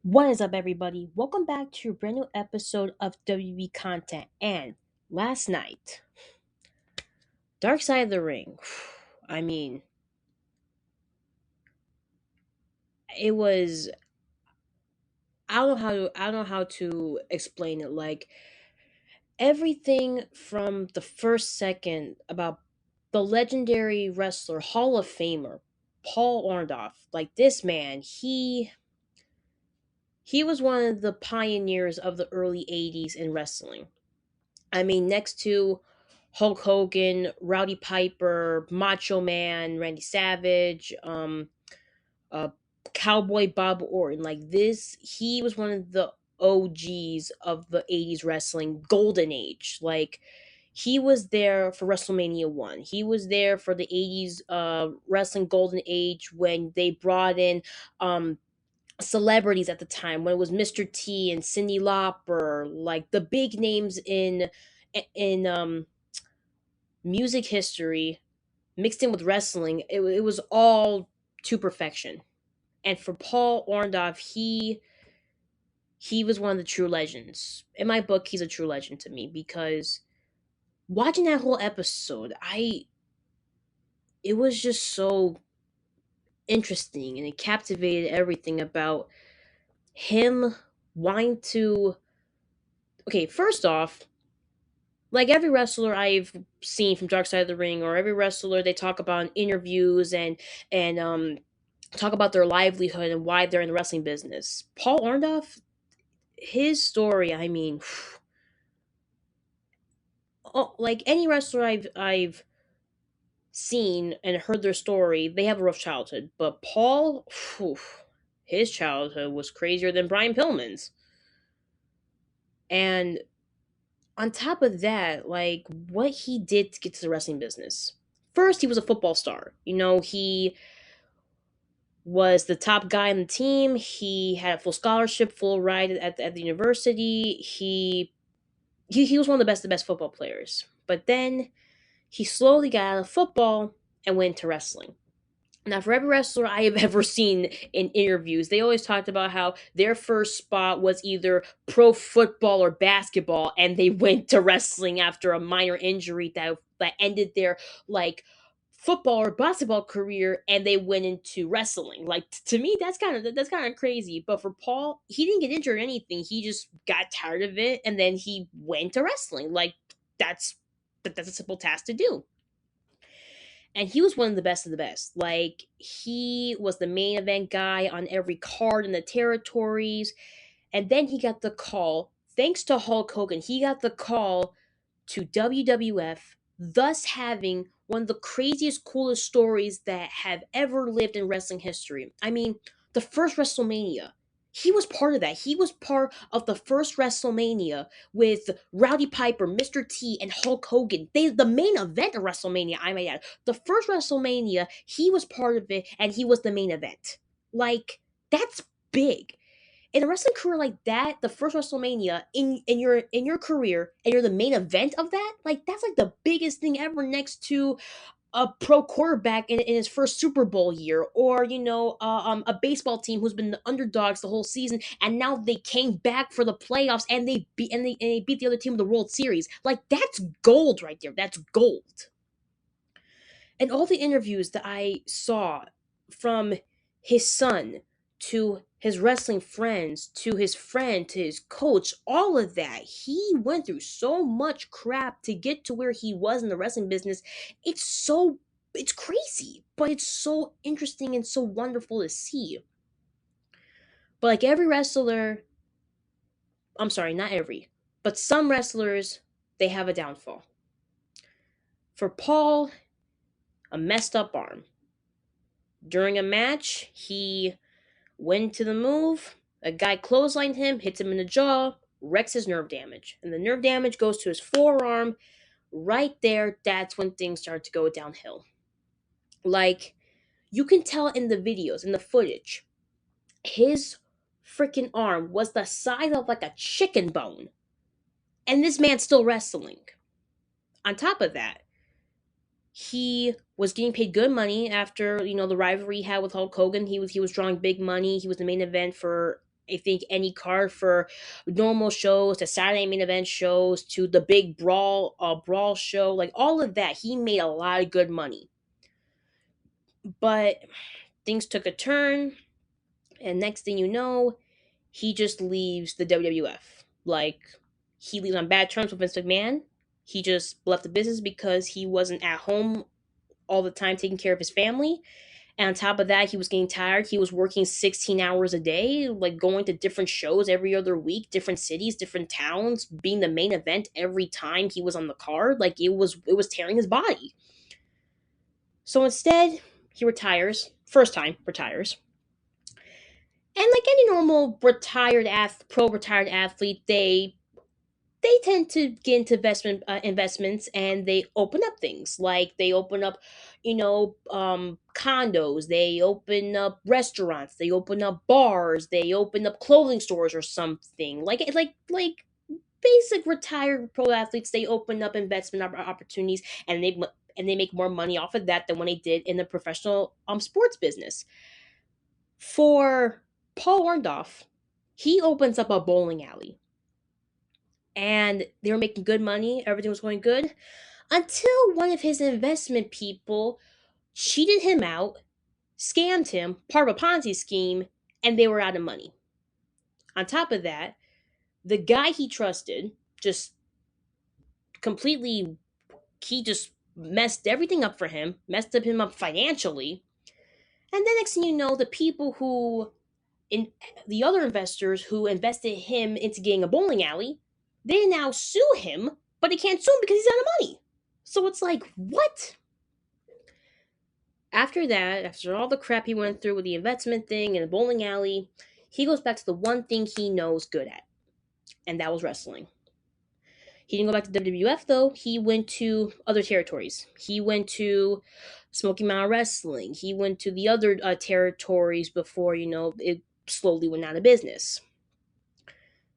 What is up, everybody? Welcome back to a brand new episode of WB Content. And last night, Dark Side of the Ring. I mean, it was. I don't know how to explain it. Like everything from the first second about the legendary wrestler, Hall of Famer, Paul Orndorff. Like this man, he was one of the pioneers of the early '80s in wrestling. I mean, next to Hulk Hogan, Rowdy Piper, Macho Man, Randy Savage, uh, Cowboy Bob Orton, like this, he was one of the OGs of the '80s wrestling golden age. Like he was there for WrestleMania 1. He was there for the '80s wrestling golden age when they brought in celebrities at the time, when it was Mr. T and Cyndi Lauper, like the big names in music history mixed in with wrestling. It was all to perfection. And for Paul Orndorff, he was one of the true legends. In my book, he's a true legend to me because watching that whole episode, I it was just so interesting and it captivated everything about him wanting to. Okay, first off, like every wrestler I've seen from Dark Side of the Ring, or every wrestler they talk about in interviews and talk about their livelihood and why they're in the wrestling business. Paul Orndorff, his story, I mean, like any wrestler I've seen and heard their story, they have a rough childhood. But Paul, whew, his childhood was crazier than Brian Pillman's. And on top of that, like what he did to get to the wrestling business. First, he was a football star. He was the top guy on the team. He had a full scholarship, full ride at the university. He was one of the best football players. But then he slowly got out of football and went to wrestling. Now, for every wrestler I have ever seen in interviews, they always talked about how their first spot was either pro football or basketball, and they went to wrestling after a minor injury that ended their like football or basketball career, and they went into wrestling. Like to me, that's kind of crazy. But for Paul, he didn't get injured or anything. He just got tired of it, and then he went to wrestling. Like that's that's a simple task to do, and he was one of the best of the best. Like he was the main event guy on every card in the territories, and then he got the call. Thanks to Hulk Hogan, he got the call to WWF, thus having one of the craziest, coolest stories that have ever lived in wrestling history. I mean, the first WrestleMania. He was part of that. He was part of the first WrestleMania with Rowdy Piper, Mr. T, and Hulk Hogan. The main event of WrestleMania, I might add. The first WrestleMania, he was part of it, and he was the main event. Like, that's big. In a wrestling career like that, the first WrestleMania in your career, and you're the main event of that, like that's like the biggest thing ever, next to a pro quarterback in his first Super Bowl year, or a baseball team who's been the underdogs the whole season, and now they came back for the playoffs and they beat the other team in the World Series. Like that's gold right there. That's gold. And all the interviews that I saw, from his son to his wrestling friends to his friend to his coach, all of that, he went through so much crap to get to where he was in the wrestling business. It's crazy, but it's so interesting and so wonderful to see. But like every wrestler, I'm sorry, not every, but some wrestlers, they have a downfall. For Paul, a messed up arm. During a match, he went to the move, a guy clotheslined him, hits him in the jaw, wrecks his nerve damage. And the nerve damage goes to his forearm. Right there, that's when things start to go downhill. Like, you can tell in the videos, in the footage, his freaking arm was the size of like a chicken bone. And this man's still wrestling. On top of that, he was getting paid good money after the rivalry he had with Hulk Hogan. He was drawing big money. He was the main event for I think any card for normal shows to Saturday main event shows to the big brawl show, like all of that, he made a lot of good money. But things took a turn, and next thing you know, he just leaves the WWF. Like, he leaves on bad terms with Vince McMahon. He just left the business because he wasn't at home all the time taking care of his family. And on top of that, he was getting tired. He was working 16 hours a day, like going to different shows every other week, different cities, different towns, being the main event every time he was on the card. Like, it was tearing his body. So instead, he retires. First time retires. And like any normal pro retired athlete, they tend to get into investments, and they open up things like they open up, condos, they open up restaurants, they open up bars, they open up clothing stores or something like basic retired pro athletes. They open up investment opportunities, and they make more money off of that than when they did in the professional sports business. For Paul Orndorff, he opens up a bowling alley, and they were making good money. Everything was going good until one of his investment people cheated him out, scammed him, part of a Ponzi scheme, and they were out of money. On top of that, the guy he trusted just completely, he just messed everything up for him, messed up him up financially. And then next thing you know, the people who in the other investors who invested him into getting a bowling alley, they now sue him, but they can't sue him because he's out of money. So it's like, what? After that, after all the crap he went through with the investment thing and the bowling alley, he goes back to the one thing he knows good at, and that was wrestling. He didn't go back to WWF though. He went to other territories. He went to Smoky Mountain Wrestling. He went to the other territories before it slowly went out of business.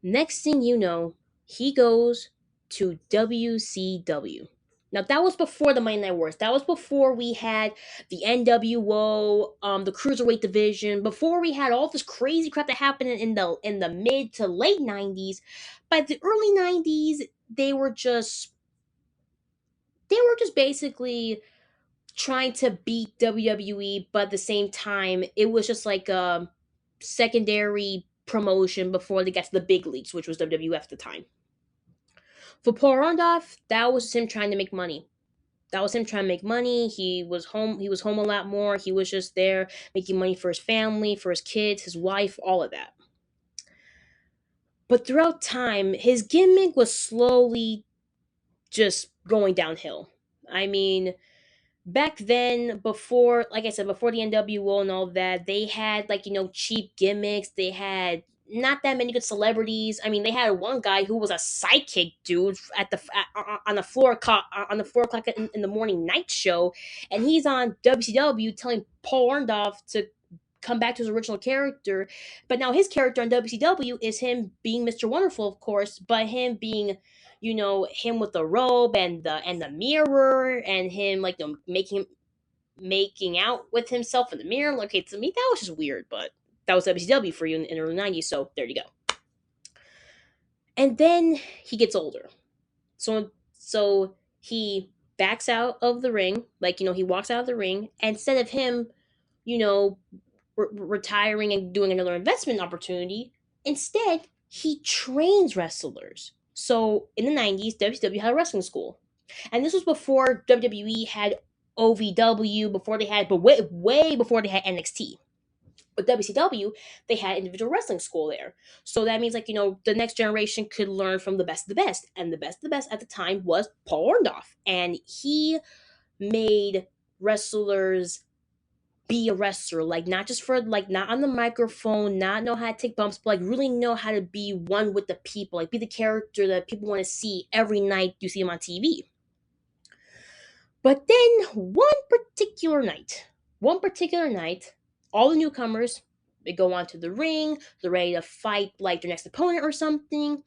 Next thing you know, he goes to WCW. Now that was before the Monday Night Wars. That was before we had the NWO, the cruiserweight division. Before we had all this crazy crap that happened in the mid to late '90s. By the early '90s, they were just basically trying to beat WWE, but at the same time, it was just like a secondary promotion before they got to the big leagues, which was WWF at the time. For Paul Orndorff, that was him trying to make money. That was him trying to make money. He was home. He was home a lot more. He was just there making money for his family, for his kids, his wife, all of that. But throughout time, his gimmick was slowly just going downhill. I mean, back then, before, like I said, before the NWO and all that, they had like cheap gimmicks. They had not that many good celebrities. I mean, they had one guy who was a sidekick dude on the floor on the 4 o'clock in the morning night show, and he's on WCW telling Paul Orndorff to come back to his original character. But now his character on WCW is him being Mr. Wonderful, of course, but him being him with the robe and the mirror, and him like making out with himself in the mirror. Okay, to me that was just weird, but that was WCW for you in the early '90s, so there you go. And then he gets older, so he backs out of the ring, like he walks out of the ring, and instead of him, you know, retiring and doing another investment opportunity, instead he trains wrestlers. So in the '90s, WCW had a wrestling school, and this was before WWE had OVW, before they had, but way before they had NXT. But WCW, they had individual wrestling school there. So that means, like, the next generation could learn from the best of the best. And the best of the best at the time was Paul Orndorff. And he made wrestlers be a wrestler. Like, not just for, like, not on the microphone, not know how to take bumps, but, like, really know how to be one with the people. Like, be the character that people want to see every night you see him on TV. But then one particular night, all the newcomers, they go onto the ring, they're ready to fight like their next opponent or something.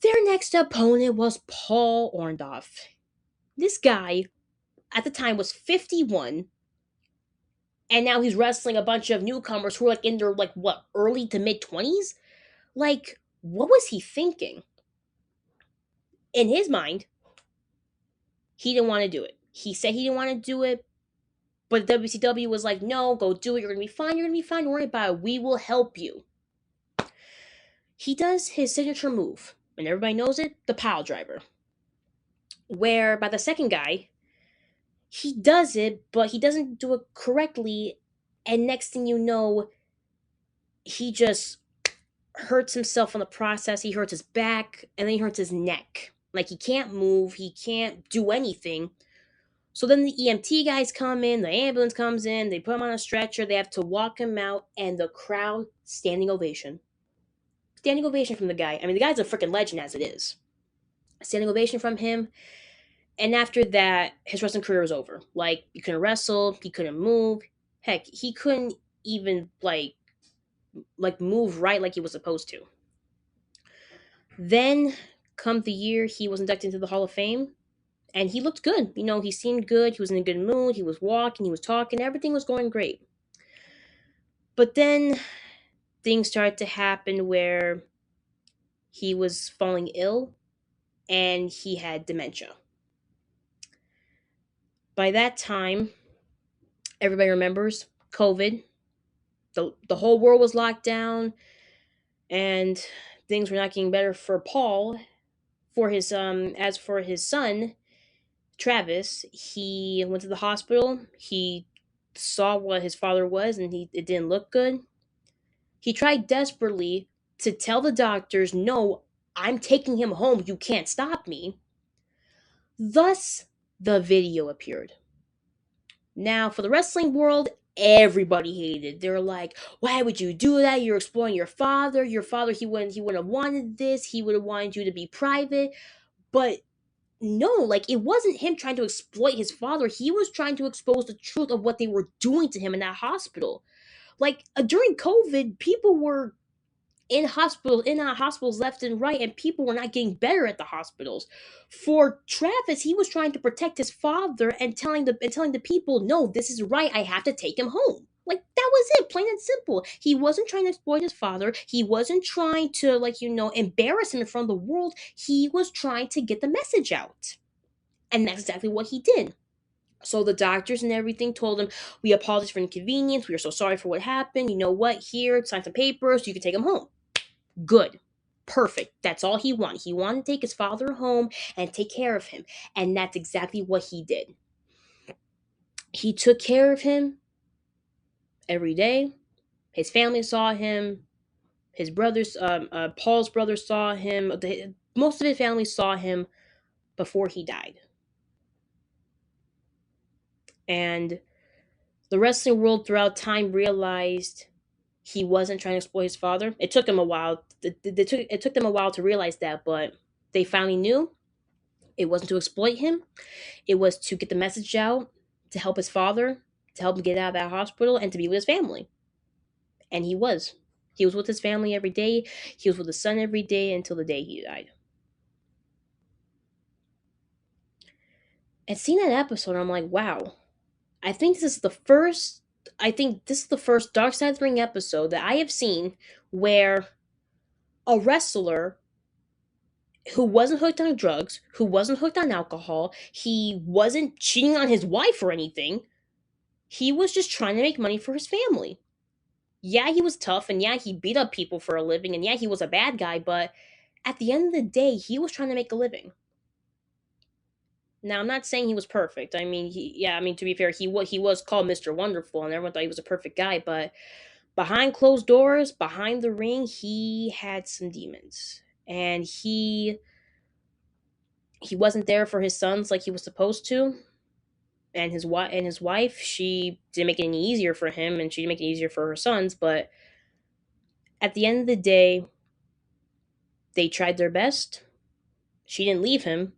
Their next opponent was Paul Orndorff. This guy, at the time, was 51, and now he's wrestling a bunch of newcomers who are like in their like what early to mid 20s. Like, what was he thinking? In his mind, he didn't want to do it. He said he didn't want to do it, but WCW was like, no, go do it. You're gonna be fine. You're gonna be fine. Don't worry about it. We will help you. He does his signature move, and everybody knows it, the pile driver. Where by the second guy, he does it, but he doesn't do it correctly, and next thing you know, he just hurts himself in the process. He hurts his back, and then he hurts his neck. Like, he can't move, he can't do anything. So then the EMT guys come in, the ambulance comes in, they put him on a stretcher, they have to walk him out, and the crowd standing ovation. Standing ovation from the guy. I mean, the guy's a freaking legend as it is. Standing ovation from him. And after that, his wrestling career was over. Like, he couldn't wrestle, he couldn't move. Heck, he couldn't even move right like he was supposed to. Then, come the year he was inducted into the Hall of Fame, and he looked good. You know, he seemed good. He was in a good mood. He was walking. He was talking. Everything was going great. But then things started to happen where he was falling ill and he had dementia. By that time, everybody remembers COVID. The whole world was locked down, and things were not getting better for Paul. For his as for his son, Travis, he went to the hospital. He saw what his father was, and it didn't look good. He tried desperately to tell the doctors, "No, I'm taking him home. You can't stop me." Thus, the video appeared. Now, for the wrestling world, everybody hated. They were like, "Why would you do that? You're exploiting your father. Your father, he wouldn't have wanted this. He would have wanted you to be private." But no, like, it wasn't him trying to exploit his father. He was trying to expose the truth of what they were doing to him in that hospital. Like, during COVID, people were in hospitals left and right, and people were not getting better at the hospitals. For Travis, he was trying to protect his father and telling the people, "No, this is right. I have to take him home." Like, that was it, plain and simple. He wasn't trying to exploit his father. He wasn't trying to, embarrass him in front of the world. He was trying to get the message out. And that's exactly what he did. So the doctors and everything told him, "We apologize for inconvenience. We are so sorry for what happened. You know what? Here, sign some papers. You can take him home." Good. Perfect. That's all he wanted. He wanted to take his father home and take care of him. And that's exactly what he did. He took care of him every day. His family saw him. His brothers, Paul's brothers saw him. Most of his family saw him before he died. And the wrestling world throughout time realized he wasn't trying to exploit his father. It took him a while. It took them a while to realize that, but they finally knew it wasn't to exploit him. It was to get the message out, to help his father, to help him get out of that hospital, and to be with his family. And he was. He was with his family every day. He was with his son every day until the day he died. And seeing that episode, I'm like, wow. I think this is the first. I think this is the first Dark Side of the Ring episode that I have seen where a wrestler who wasn't hooked on drugs, who wasn't hooked on alcohol, he wasn't cheating on his wife or anything. He was just trying to make money for his family. Yeah, he was tough, and yeah, he beat up people for a living, and yeah, he was a bad guy, but at the end of the day, he was trying to make a living. Now, I'm not saying he was perfect. I mean, to be fair, he was called Mr. Wonderful, and everyone thought he was a perfect guy, but behind closed doors, behind the ring, he had some demons. And he wasn't there for his sons like he was supposed to. And his wife, she didn't make it any easier for him, and she didn't make it easier for her sons, but at the end of the day, they tried their best. She didn't leave him,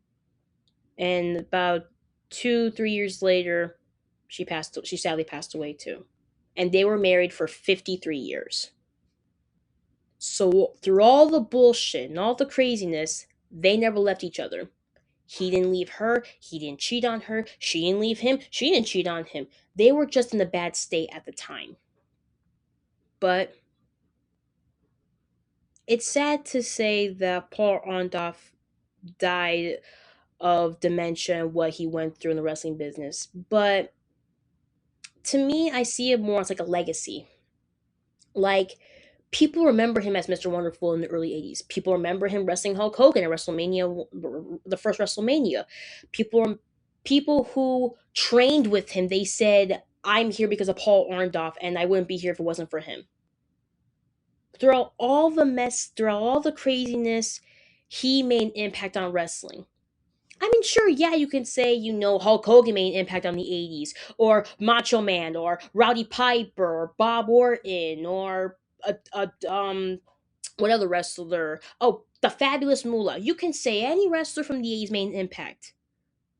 and about 2-3 years later, she sadly passed away too. And they were married for 53 years. So through all the bullshit and all the craziness, they never left each other. He didn't leave her. He didn't cheat on her. She didn't leave him. She didn't cheat on him. They were just in a bad state at the time. But it's sad to say that Paul Orndorff died of dementia and what he went through in the wrestling business. But to me, I see it more as like a legacy. Like, people remember him as Mr. Wonderful in the early 80s. People remember him wrestling Hulk Hogan at WrestleMania, the first WrestleMania. People who trained with him, they said, "I'm here because of Paul Orndorff, and I wouldn't be here if it wasn't for him." Throughout all the mess, throughout all the craziness, he made an impact on wrestling. I mean, sure, yeah, you can say, Hulk Hogan made an impact on the 80s, or Macho Man, or Rowdy Piper, or Bob Orton, or what other wrestler? Oh, the Fabulous Moolah. You can say any wrestler from the 80s made an impact.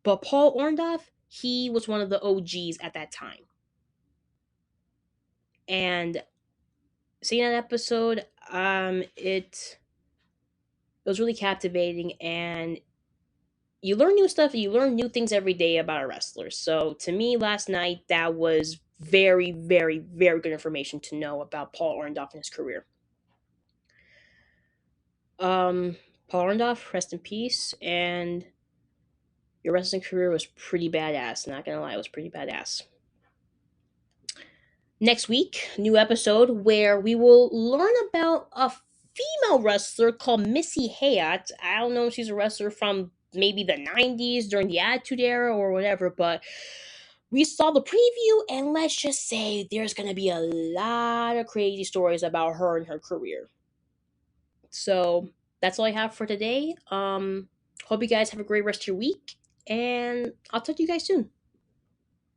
But Paul Orndorff, he was one of the OGs at that time. And seeing that episode, it was really captivating, and you learn new stuff and you learn new things every day about a wrestler. So to me, last night, that was very, very, very good information to know about Paul Orndorff and his career. Um, Paul Orndorff, rest in peace, and your wrestling career was pretty badass. Not gonna lie, it was pretty badass. Next week, new episode where we will learn about a female wrestler called Missy Hayat. I don't know if she's a wrestler from maybe the 90s during the Attitude Era or whatever, but we saw the preview, and let's just say there's gonna be a lot of crazy stories about her and her career. So that's all I have for today. Hope you guys have a great rest of your week, and I'll talk to you guys soon.